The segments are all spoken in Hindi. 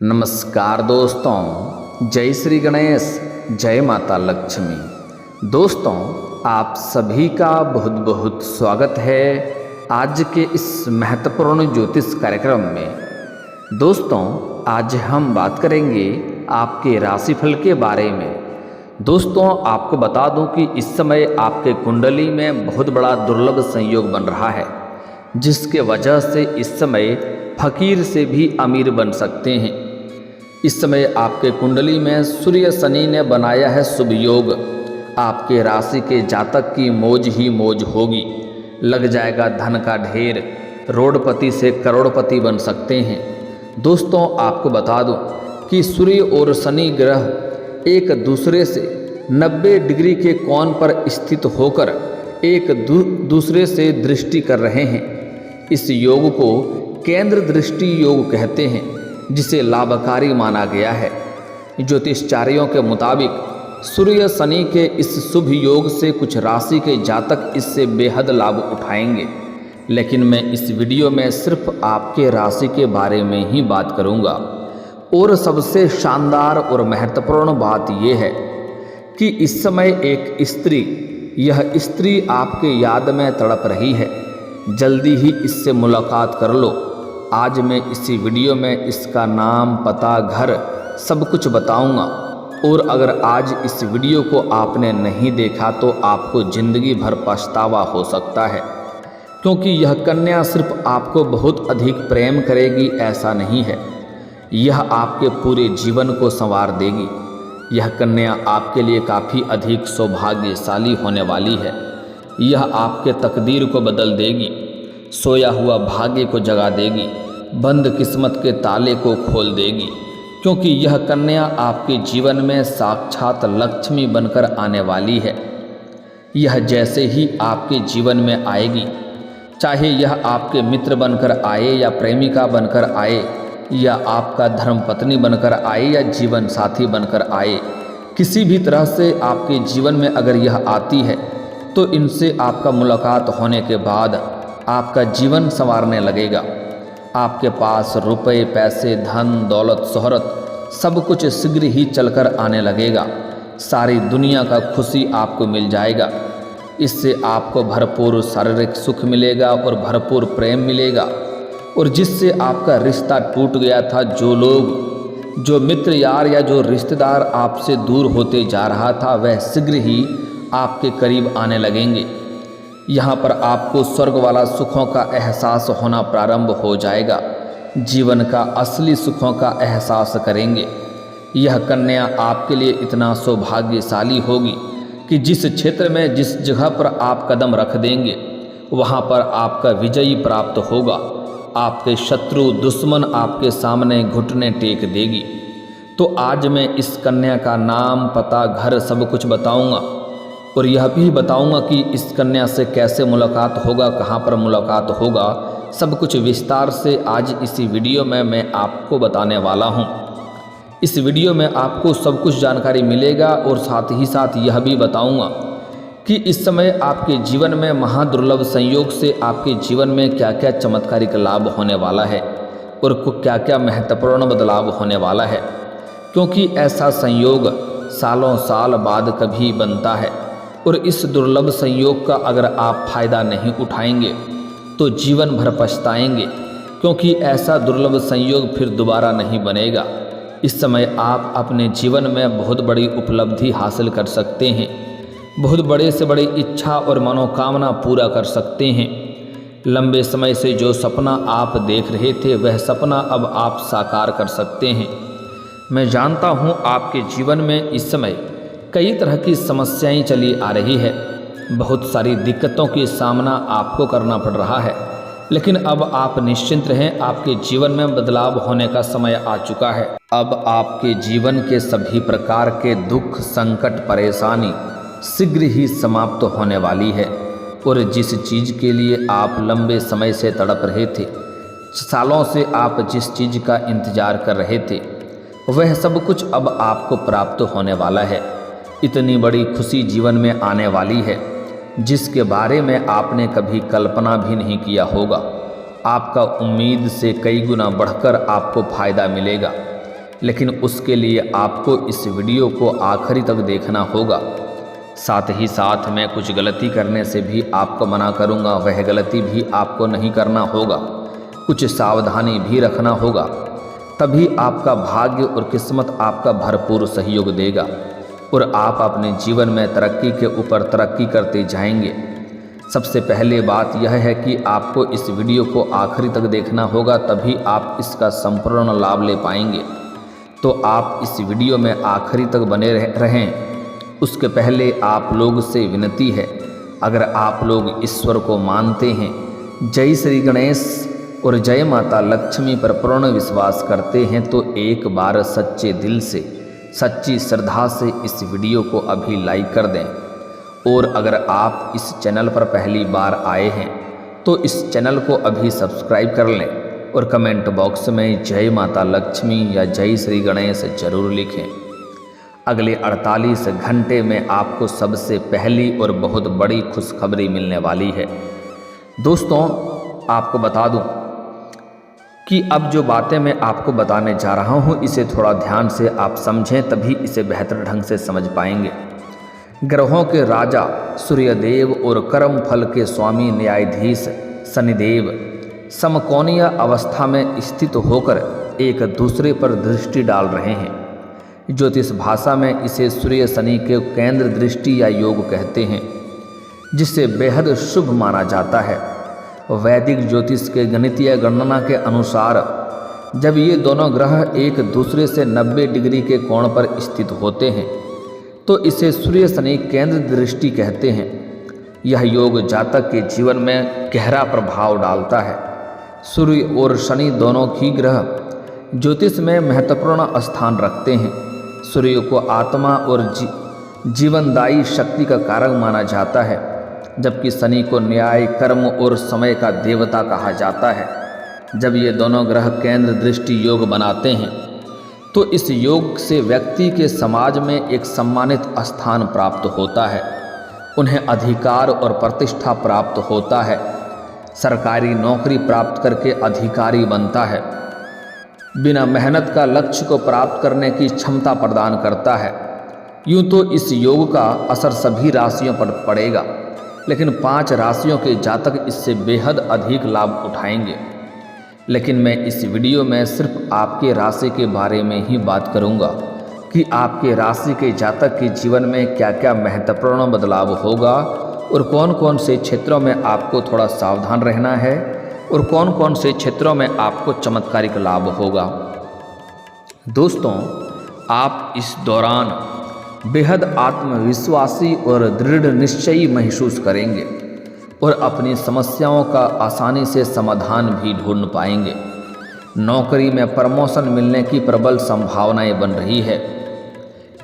नमस्कार दोस्तों, जय श्री गणेश, जय माता लक्ष्मी। दोस्तों, आप सभी का बहुत बहुत स्वागत है आज के इस महत्वपूर्ण ज्योतिष कार्यक्रम में। दोस्तों, आज हम बात करेंगे आपके राशिफल के बारे में। दोस्तों, आपको बता दूं कि इस समय आपके कुंडली में बहुत बड़ा दुर्लभ संयोग बन रहा है, जिसके वजह से इस समय फकीर से भी अमीर बन सकते हैं। इस समय आपके कुंडली में सूर्य शनि ने बनाया है शुभ योग। आपके राशि के जातक की मौज ही मौज होगी, लग जाएगा धन का ढेर, रोडपति से करोड़पति बन सकते हैं। दोस्तों, आपको बता दूं कि सूर्य और शनि ग्रह एक दूसरे से 90 डिग्री के कोण पर स्थित होकर एक दूसरे से दृष्टि कर रहे हैं। इस योग को केंद्र दृष्टि योग कहते हैं, जिसे लाभकारी माना गया है। ज्योतिषाचार्यों के मुताबिक सूर्य शनि के इस शुभ योग से कुछ राशि के जातक इससे बेहद लाभ उठाएंगे, लेकिन मैं इस वीडियो में सिर्फ आपके राशि के बारे में ही बात करूंगा। और सबसे शानदार और महत्वपूर्ण बात यह है कि इस समय एक स्त्री, यह स्त्री आपके याद में तड़प रही है। जल्दी ही इससे मुलाकात कर लो। आज मैं इसी वीडियो में इसका नाम, पता, घर सब कुछ बताऊंगा। और अगर आज इस वीडियो को आपने नहीं देखा तो आपको ज़िंदगी भर पछतावा हो सकता है, क्योंकि यह कन्या सिर्फ आपको बहुत अधिक प्रेम करेगी ऐसा नहीं है, यह आपके पूरे जीवन को संवार देगी। यह कन्या आपके लिए काफ़ी अधिक सौभाग्यशाली होने वाली है। यह आपके तकदीर को बदल देगी, सोया हुआ भाग्य को जगा देगी, बंद किस्मत के ताले को खोल देगी, क्योंकि यह कन्या आपके जीवन में साक्षात लक्ष्मी बनकर आने वाली है। यह जैसे ही आपके जीवन में आएगी, चाहे यह आपके मित्र बनकर आए या प्रेमिका बनकर आए, या आपका धर्मपत्नी बनकर आए या जीवन साथी बनकर आए, किसी भी तरह से आपके जीवन में अगर यह आती है तो इनसे आपका मुलाकात होने के बाद आपका जीवन संवारने लगेगा। आपके पास रुपए, पैसे, धन, दौलत, शोहरत सब कुछ शीघ्र ही चलकर आने लगेगा। सारी दुनिया का खुशी आपको मिल जाएगा। इससे आपको भरपूर शारीरिक सुख मिलेगा और भरपूर प्रेम मिलेगा। और जिससे आपका रिश्ता टूट गया था, जो मित्र यार या जो रिश्तेदार आपसे दूर होते जा रहा था, वह शीघ्र ही आपके करीब आने लगेंगे। यहाँ पर आपको स्वर्ग वाला सुखों का एहसास होना प्रारंभ हो जाएगा। जीवन का असली सुखों का एहसास करेंगे। यह कन्या आपके लिए इतना सौभाग्यशाली होगी कि जिस क्षेत्र में, जिस जगह पर आप कदम रख देंगे, वहाँ पर आपका विजयी प्राप्त होगा। आपके शत्रु, दुश्मन आपके सामने घुटने टेक देगी। तो आज मैं इस कन्या का नाम, पता, घर सब कुछ बताऊँगा, और यह भी बताऊंगा कि इस कन्या से कैसे मुलाकात होगा, कहाँ पर मुलाकात होगा, सब कुछ विस्तार से आज इसी वीडियो में मैं आपको बताने वाला हूँ। इस वीडियो में आपको सब कुछ जानकारी मिलेगा और साथ ही साथ यह भी बताऊंगा कि इस समय आपके जीवन में महादुर्लभ संयोग से आपके जीवन में क्या क्या चमत्कारिक लाभ होने वाला है और क्या क्या महत्वपूर्ण बदलाव होने वाला है, क्योंकि ऐसा संयोग सालों साल बाद कभी बनता है। और इस दुर्लभ संयोग का अगर आप फायदा नहीं उठाएंगे तो जीवन भर पछताएंगे, क्योंकि ऐसा दुर्लभ संयोग फिर दोबारा नहीं बनेगा। इस समय आप अपने जीवन में बहुत बड़ी उपलब्धि हासिल कर सकते हैं, बहुत बड़े से बड़ी इच्छा और मनोकामना पूरा कर सकते हैं। लंबे समय से जो सपना आप देख रहे थे, वह सपना अब आप साकार कर सकते हैं। मैं जानता हूँ आपके जीवन में इस समय कई तरह की समस्याएं चली आ रही है, बहुत सारी दिक्कतों की सामना आपको करना पड़ रहा है, लेकिन अब आप निश्चिंत रहें, आपके जीवन में बदलाव होने का समय आ चुका है। अब आपके जीवन के सभी प्रकार के दुख, संकट, परेशानी शीघ्र ही समाप्त होने वाली है। और जिस चीज़ के लिए आप लंबे समय से तड़प रहे थे, सालों से आप जिस चीज़ का इंतजार कर रहे थे, वह सब कुछ अब आपको प्राप्त होने वाला है। इतनी बड़ी खुशी जीवन में आने वाली है, जिसके बारे में आपने कभी कल्पना भी नहीं किया होगा। आपका उम्मीद से कई गुना बढ़कर आपको फायदा मिलेगा। लेकिन उसके लिए आपको इस वीडियो को आखिरी तक देखना होगा। साथ ही साथ मैं कुछ गलती करने से भी आपको मना करूंगा, वह गलती भी आपको नहीं करना होगा, कुछ सावधानी भी रखना होगा, तभी आपका भाग्य और किस्मत आपका भरपूर सहयोग देगा और आप अपने जीवन में तरक्की के ऊपर तरक्की करते जाएंगे। सबसे पहले बात यह है कि आपको इस वीडियो को आखिरी तक देखना होगा, तभी आप इसका संपूर्ण लाभ ले पाएंगे। तो आप इस वीडियो में आखिरी तक बने रहें। उसके पहले आप लोग से विनती है, अगर आप लोग ईश्वर को मानते हैं, जय श्री गणेश और जय माता लक्ष्मी पर पूर्ण विश्वास करते हैं, तो एक बार सच्चे दिल से, सच्ची श्रद्धा से इस वीडियो को अभी लाइक कर दें। और अगर आप इस चैनल पर पहली बार आए हैं तो इस चैनल को अभी सब्सक्राइब कर लें और कमेंट बॉक्स में जय माता लक्ष्मी या जय श्री गणेश जरूर लिखें। अगले 48 घंटे में आपको सबसे पहली और बहुत बड़ी खुशखबरी मिलने वाली है। दोस्तों, आपको बता दूं कि अब जो बातें मैं आपको बताने जा रहा हूं, इसे थोड़ा ध्यान से आप समझें, तभी इसे बेहतर ढंग से समझ पाएंगे। ग्रहों के राजा सूर्यदेव और कर्म फल के स्वामी न्यायाधीश शनिदेव समकोणीय अवस्था में स्थित होकर एक दूसरे पर दृष्टि डाल रहे हैं। ज्योतिष भाषा में इसे सूर्य शनि के केंद्र दृष्टि या योग कहते हैं, जिसे बेहद शुभ माना जाता है। वैदिक ज्योतिष के गणितीय गणना के अनुसार जब ये दोनों ग्रह एक दूसरे से 90 डिग्री के कोण पर स्थित होते हैं तो इसे सूर्य शनि केंद्र दृष्टि कहते हैं। यह योग जातक के जीवन में गहरा प्रभाव डालता है। सूर्य और शनि दोनों ही ग्रह ज्योतिष में महत्वपूर्ण स्थान रखते हैं। सूर्य को आत्मा और जीवनदायी शक्ति का कारक माना जाता है, जबकि शनि को न्याय, कर्म और समय का देवता कहा जाता है। जब ये दोनों ग्रह केंद्र दृष्टि योग बनाते हैं तो इस योग से व्यक्ति के समाज में एक सम्मानित स्थान प्राप्त होता है, उन्हें अधिकार और प्रतिष्ठा प्राप्त होता है, सरकारी नौकरी प्राप्त करके अधिकारी बनता है, बिना मेहनत का लक्ष्य को प्राप्त करने की क्षमता प्रदान करता है। यूँ तो इस योग का असर सभी राशियों पर पड़ेगा, लेकिन 5 राशियों के जातक इससे बेहद अधिक लाभ उठाएंगे। लेकिन मैं इस वीडियो में सिर्फ आपके राशि के बारे में ही बात करूंगा कि आपके राशि के जातक के जीवन में क्या क्या महत्वपूर्ण बदलाव होगा और कौन कौन से क्षेत्रों में आपको थोड़ा सावधान रहना है और कौन कौन से क्षेत्रों में आपको चमत्कारिक लाभ होगा। दोस्तों, आप इस दौरान बेहद आत्मविश्वासी और दृढ़ निश्चयी महसूस करेंगे और अपनी समस्याओं का आसानी से समाधान भी ढूंढ पाएंगे। नौकरी में प्रमोशन मिलने की प्रबल संभावनाएं बन रही है।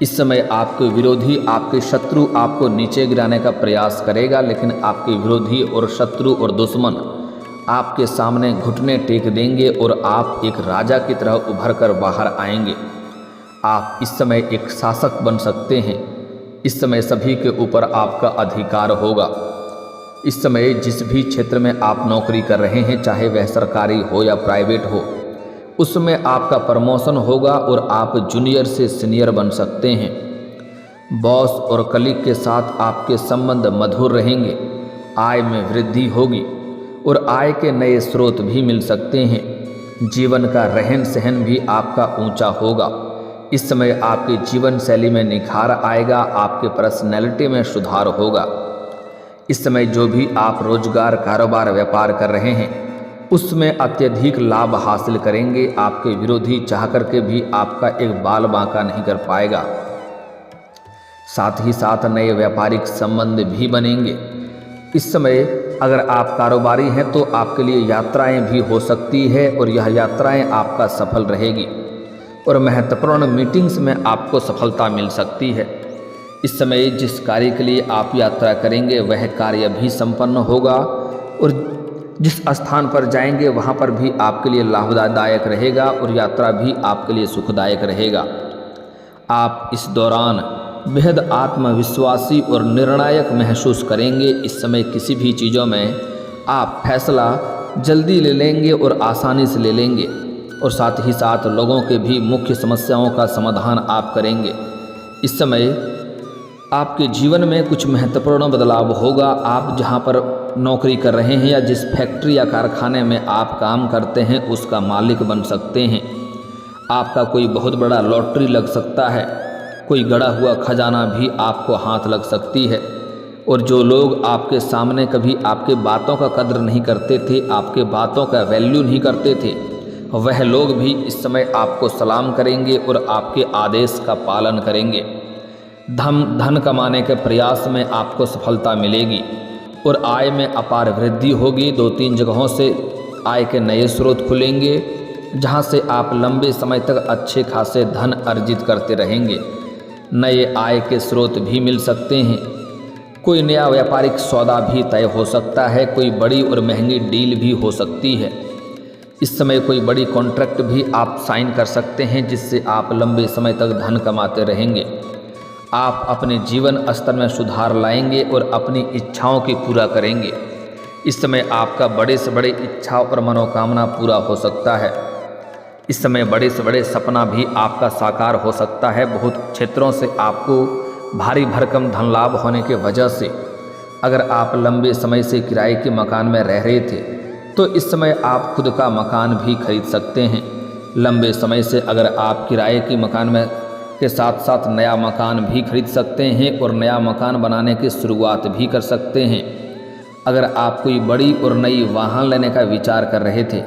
इस समय आपके विरोधी, आपके शत्रु आपको नीचे गिराने का प्रयास करेगा, लेकिन आपके विरोधी और शत्रु और दुश्मन आपके सामने घुटने टेक देंगे और आप एक राजा की तरह उभर कर बाहर आएंगे। आप इस समय एक शासक बन सकते हैं। इस समय सभी के ऊपर आपका अधिकार होगा। इस समय जिस भी क्षेत्र में आप नौकरी कर रहे हैं, चाहे वह सरकारी हो या प्राइवेट हो, उसमें आपका प्रमोशन होगा और आप जूनियर से सीनियर बन सकते हैं। बॉस और कलीग के साथ आपके संबंध मधुर रहेंगे। आय में वृद्धि होगी और आय के नए स्रोत भी मिल सकते हैं। जीवन का रहन सहन भी आपका ऊंचा होगा। इस समय आपके जीवन शैली में निखार आएगा, आपके पर्सनैलिटी में सुधार होगा। इस समय जो भी आप रोजगार, कारोबार, व्यापार कर रहे हैं, उसमें अत्यधिक लाभ हासिल करेंगे। आपके विरोधी चाह करके भी आपका एक बाल बांका नहीं कर पाएगा। साथ ही साथ नए व्यापारिक संबंध भी बनेंगे। इस समय अगर आप कारोबारी हैं तो आपके लिए यात्राएं भी हो सकती है और यह यात्राएं आपका सफल रहेगी और महत्वपूर्ण मीटिंग्स में आपको सफलता मिल सकती है। इस समय जिस कार्य के लिए आप यात्रा करेंगे वह कार्य भी संपन्न होगा और जिस स्थान पर जाएंगे वहाँ पर भी आपके लिए लाभदायक रहेगा और यात्रा भी आपके लिए सुखदायक रहेगा। आप इस दौरान बेहद आत्मविश्वासी और निर्णायक महसूस करेंगे। इस समय किसी भी चीज़ों में आप फैसला जल्दी ले लेंगे और आसानी से ले लेंगे। और साथ ही साथ लोगों के भी मुख्य समस्याओं का समाधान आप करेंगे। इस समय आपके जीवन में कुछ महत्वपूर्ण बदलाव होगा। आप जहां पर नौकरी कर रहे हैं या जिस फैक्ट्री या कारखाने में आप काम करते हैं उसका मालिक बन सकते हैं। आपका कोई बहुत बड़ा लॉटरी लग सकता है, कोई गड़ा हुआ खजाना भी आपको हाथ लग सकती है। और जो लोग आपके सामने कभी आपके बातों का कद्र नहीं करते थे, आपके बातों का वैल्यू नहीं करते थे, वह लोग भी इस समय आपको सलाम करेंगे और आपके आदेश का पालन करेंगे। धन कमाने के प्रयास में आपको सफलता मिलेगी और आय में अपार वृद्धि होगी। 2-3 जगहों से आय के नए स्रोत खुलेंगे जहां से आप लंबे समय तक अच्छे खासे धन अर्जित करते रहेंगे। नए आय के स्रोत भी मिल सकते हैं। कोई नया व्यापारिक सौदा भी तय हो सकता है, कोई बड़ी और महंगी डील भी हो सकती है। इस समय कोई बड़ी कॉन्ट्रैक्ट भी आप साइन कर सकते हैं जिससे आप लंबे समय तक धन कमाते रहेंगे। आप अपने जीवन स्तर में सुधार लाएंगे और अपनी इच्छाओं की पूरा करेंगे। इस समय आपका बड़े से बड़े इच्छा और मनोकामना पूरा हो सकता है। इस समय बड़े से बड़े सपना भी आपका साकार हो सकता है। बहुत क्षेत्रों से आपको भारी भरकम धन लाभ होने के वजह से अगर आप लंबे समय से किराए के मकान में रह रहे थे तो इस समय आप खुद का मकान भी खरीद सकते हैं। लंबे समय से अगर आप किराए के मकान में के साथ साथ नया मकान भी खरीद सकते हैं और नया मकान बनाने की शुरुआत भी कर सकते हैं। अगर आप कोई बड़ी और नई वाहन लेने का विचार कर रहे थे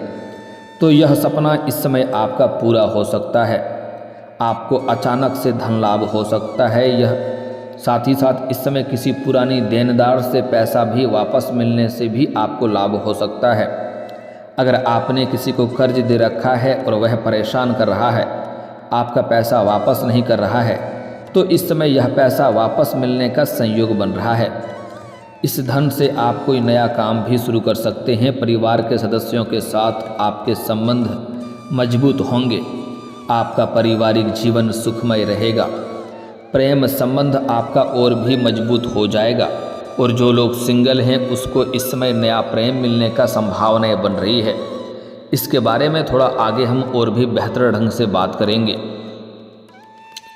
तो यह सपना इस समय आपका पूरा हो सकता है। आपको अचानक से धन लाभ हो सकता है। यह साथ ही साथ इस समय किसी पुरानी देनदार से पैसा भी वापस मिलने से भी आपको लाभ हो सकता है। अगर आपने किसी को कर्ज दे रखा है और वह परेशान कर रहा है, आपका पैसा वापस नहीं कर रहा है, तो इस समय यह पैसा वापस मिलने का संयोग बन रहा है। इस धन से आप कोई नया काम भी शुरू कर सकते हैं। परिवार के सदस्यों के साथ आपके संबंध मजबूत होंगे। आपका पारिवारिक जीवन सुखमय रहेगा। प्रेम संबंध आपका और भी मजबूत हो जाएगा और जो लोग सिंगल हैं उसको इस समय नया प्रेम मिलने का संभावनाएं बन रही है। इसके बारे में थोड़ा आगे हम और भी बेहतर ढंग से बात करेंगे।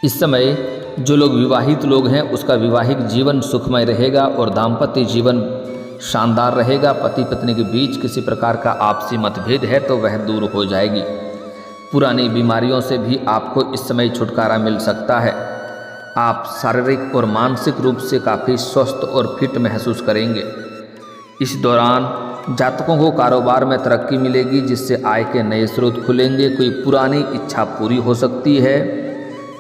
इस समय जो लोग विवाहित लोग हैं उसका वैवाहिक जीवन सुखमय रहेगा और दाम्पत्य जीवन शानदार रहेगा। पति पत्नी के बीच किसी प्रकार का आपसी मतभेद है तो वह दूर हो जाएगी। पुरानी बीमारियों से भी आपको इस समय छुटकारा मिल सकता है। आप शारीरिक और मानसिक रूप से काफ़ी स्वस्थ और फिट महसूस करेंगे। इस दौरान जातकों को कारोबार में तरक्की मिलेगी जिससे आय के नए स्रोत खुलेंगे। कोई पुरानी इच्छा पूरी हो सकती है।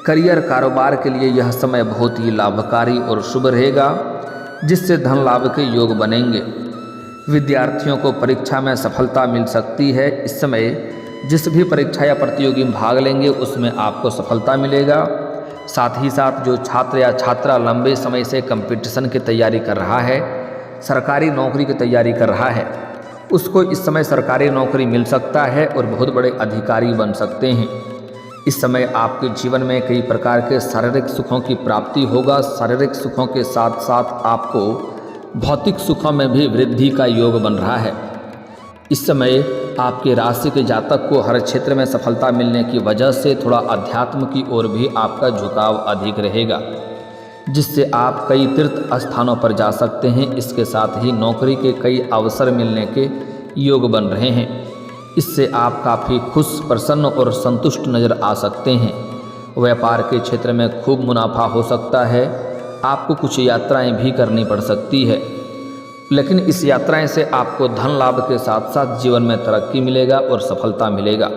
करियर कारोबार के लिए यह समय बहुत ही लाभकारी और शुभ रहेगा जिससे धन लाभ के योग बनेंगे। विद्यार्थियों को परीक्षा में सफलता मिल सकती है। इस समय जिस भी परीक्षा या प्रतियोगी में भाग लेंगे उसमें आपको सफलता मिलेगा। साथ ही साथ जो छात्र या छात्रा लंबे समय से कंपटीशन की तैयारी कर रहा है, सरकारी नौकरी की तैयारी कर रहा है, उसको इस समय सरकारी नौकरी मिल सकता है और बहुत बड़े अधिकारी बन सकते हैं। इस समय आपके जीवन में कई प्रकार के शारीरिक सुखों की प्राप्ति होगा। शारीरिक सुखों के साथ साथ आपको भौतिक सुखों में भी वृद्धि का योग बन रहा है। इस समय आपके राशि के जातक को हर क्षेत्र में सफलता मिलने की वजह से थोड़ा अध्यात्म की ओर भी आपका झुकाव अधिक रहेगा जिससे आप कई तीर्थ स्थानों पर जा सकते हैं। इसके साथ ही नौकरी के कई अवसर मिलने के योग बन रहे हैं। इससे आप काफ़ी खुश, प्रसन्न और संतुष्ट नज़र आ सकते हैं। व्यापार के क्षेत्र में खूब मुनाफा हो सकता है। आपको कुछ यात्राएं भी करनी पड़ सकती है, लेकिन इस यात्राएं से आपको धन लाभ के साथ साथ जीवन में तरक्की मिलेगा और सफलता मिलेगा।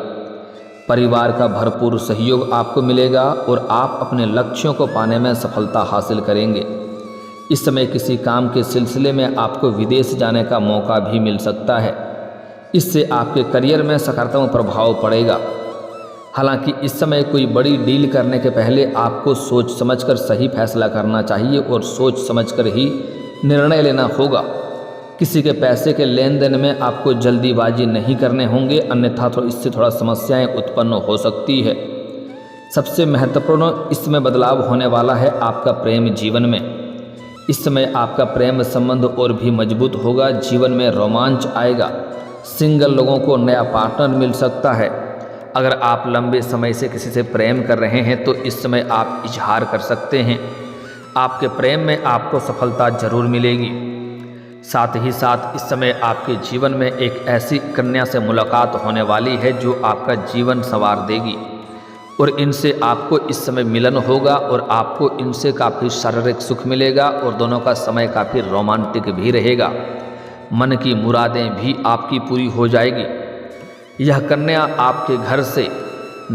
परिवार का भरपूर सहयोग आपको मिलेगा और आप अपने लक्ष्यों को पाने में सफलता हासिल करेंगे। इस समय किसी काम के सिलसिले में आपको विदेश जाने का मौका भी मिल सकता है। इससे आपके करियर में सकारात्मक प्रभाव पड़ेगा। हालांकि इस समय कोई बड़ी डील करने के पहले आपको सोच समझकर सही फैसला करना चाहिए और सोच समझकर ही निर्णय लेना होगा। किसी के पैसे के लेन देन में आपको जल्दीबाजी नहीं करने होंगे, अन्यथा तो इससे थोड़ा समस्याएं उत्पन्न हो सकती है। सबसे महत्वपूर्ण इसमें बदलाव होने वाला है आपका प्रेम जीवन में। इस समय आपका प्रेम संबंध और भी मजबूत होगा। जीवन में रोमांच आएगा। सिंगल लोगों को नया पार्टनर मिल सकता है। अगर आप लंबे समय से किसी से प्रेम कर रहे हैं तो इस समय आप इजहार कर सकते हैं। आपके प्रेम में आपको सफलता जरूर मिलेगी। साथ ही साथ इस समय आपके जीवन में एक ऐसी कन्या से मुलाकात होने वाली है जो आपका जीवन संवार देगी और इनसे आपको इस समय मिलन होगा और आपको इनसे काफ़ी शारीरिक सुख मिलेगा और दोनों का समय काफ़ी रोमांटिक भी रहेगा। मन की मुरादें भी आपकी पूरी हो जाएगी। यह कन्या आपके घर से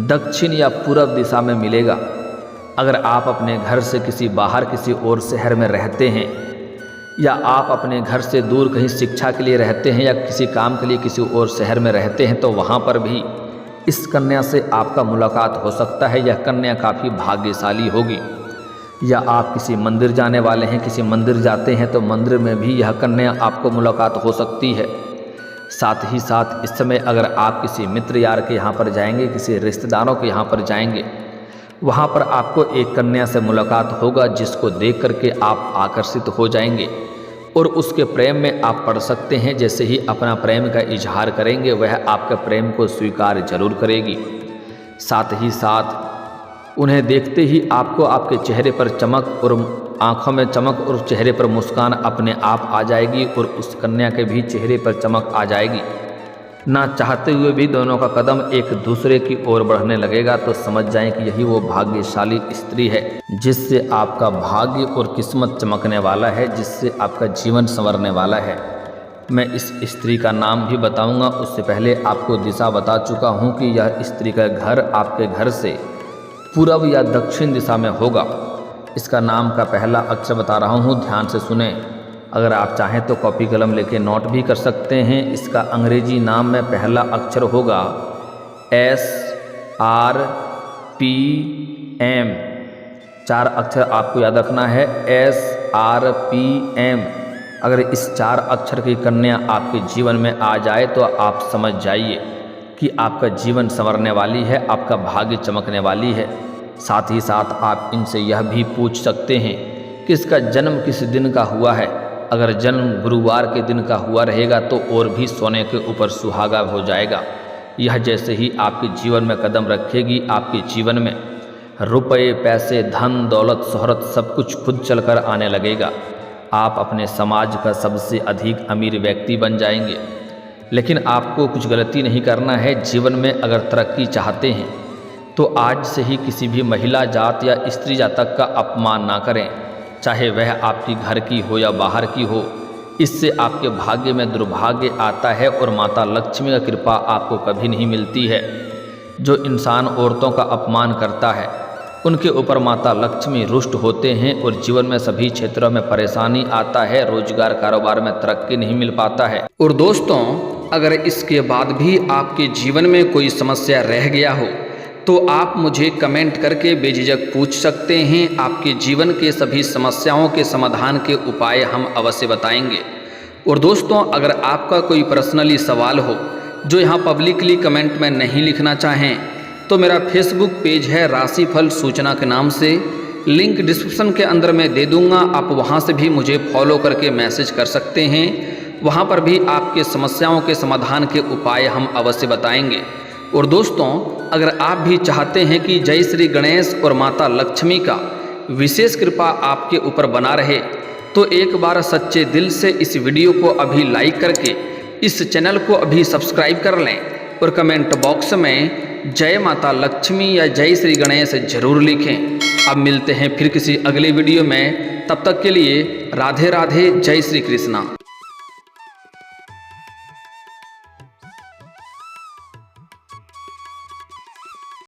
दक्षिण या पूर्व दिशा में मिलेगा। अगर आप अपने घर से किसी बाहर किसी और शहर में रहते हैं या आप अपने घर से दूर कहीं शिक्षा के लिए रहते हैं या किसी काम के लिए किसी और शहर में रहते हैं तो वहाँ पर भी इस कन्या से आपका मुलाकात हो सकता है। यह कन्या काफ़ी भाग्यशाली होगी। या आप किसी मंदिर जाने वाले हैं, किसी मंदिर जाते हैं तो मंदिर में भी यह कन्या आपको मुलाकात हो सकती है। साथ ही साथ इस समय अगर आप किसी मित्र यार के यहाँ पर जाएंगे, किसी रिश्तेदारों के यहाँ पर जाएंगे, वहाँ पर आपको एक कन्या से मुलाकात होगा जिसको देख करके आप आकर्षित हो जाएंगे और उसके प्रेम में आप पड़ सकते हैं। जैसे ही अपना प्रेम का इजहार करेंगे वह आपके प्रेम को स्वीकार जरूर करेगी। साथ ही साथ उन्हें देखते ही आपको आपके चेहरे पर चमक और आँखों में चमक और चेहरे पर मुस्कान अपने आप आ जाएगी और उस कन्या के भी चेहरे पर चमक आ जाएगी। ना चाहते हुए भी दोनों का कदम एक दूसरे की ओर बढ़ने लगेगा तो समझ जाएं कि यही वो भाग्यशाली स्त्री है जिससे आपका भाग्य और किस्मत चमकने वाला है, जिससे आपका जीवन संवरने वाला है। मैं इस स्त्री का नाम भी बताऊंगा, उससे पहले आपको दिशा बता चुका हूं कि यह स्त्री का घर आपके घर से पूर्व या दक्षिण दिशा में होगा। इसका नाम का पहला अक्षर बता रहा हूँ, ध्यान से सुने। अगर आप चाहें तो कॉपी कलम लेके नोट भी कर सकते हैं। इसका अंग्रेजी नाम में पहला अक्षर होगा SRPM। 4 अक्षर आपको याद रखना है, SRPM। अगर इस 4 अक्षर की कन्या आपके जीवन में आ जाए तो आप समझ जाइए कि आपका जीवन संवरने वाली है, आपका भाग्य चमकने वाली है। साथ ही साथ आप इनसे यह भी पूछ सकते हैं कि इसका जन्म किस दिन का हुआ है। अगर जन्म गुरुवार के दिन का हुआ रहेगा तो और भी सोने के ऊपर सुहागा हो जाएगा। यह जैसे ही आपके जीवन में कदम रखेगी, आपके जीवन में रुपए, पैसे, धन, दौलत, शोहरत सब कुछ खुद चलकर आने लगेगा। आप अपने समाज का सबसे अधिक अमीर व्यक्ति बन जाएंगे। लेकिन आपको कुछ गलती नहीं करना है। जीवन में अगर तरक्की चाहते हैं तो आज से ही किसी भी महिला जात या स्त्री जातक का अपमान ना करें, चाहे वह आपकी घर की हो या बाहर की हो। इससे आपके भाग्य में दुर्भाग्य आता है और माता लक्ष्मी का कृपा आपको कभी नहीं मिलती है। जो इंसान औरतों का अपमान करता है उनके ऊपर माता लक्ष्मी रुष्ट होते हैं और जीवन में सभी क्षेत्रों में परेशानी आता है, रोजगार कारोबार में तरक्की नहीं मिल पाता है। और दोस्तों, अगर इसके बाद भी आपके जीवन में कोई समस्या रह गया हो तो आप मुझे कमेंट करके बेझिझक पूछ सकते हैं। आपके जीवन के सभी समस्याओं के समाधान के उपाय हम अवश्य बताएंगे। और दोस्तों, अगर आपका कोई पर्सनली सवाल हो जो यहाँ पब्लिकली कमेंट में नहीं लिखना चाहें तो मेरा फेसबुक पेज है राशिफल सूचना के नाम से, लिंक डिस्क्रिप्शन के अंदर मैं दे दूँगा। आप वहाँ से भी मुझे फॉलो करके मैसेज कर सकते हैं। वहाँ पर भी आपके समस्याओं के समाधान के उपाय हम अवश्य बताएंगे। और दोस्तों, अगर आप भी चाहते हैं कि जय श्री गणेश और माता लक्ष्मी का विशेष कृपा आपके ऊपर बना रहे तो एक बार सच्चे दिल से इस वीडियो को अभी लाइक करके इस चैनल को अभी सब्सक्राइब कर लें और कमेंट बॉक्स में जय माता लक्ष्मी या जय श्री गणेश जरूर लिखें। अब मिलते हैं फिर किसी अगले वीडियो में, तब तक के लिए राधे राधे, जय श्री कृष्णा।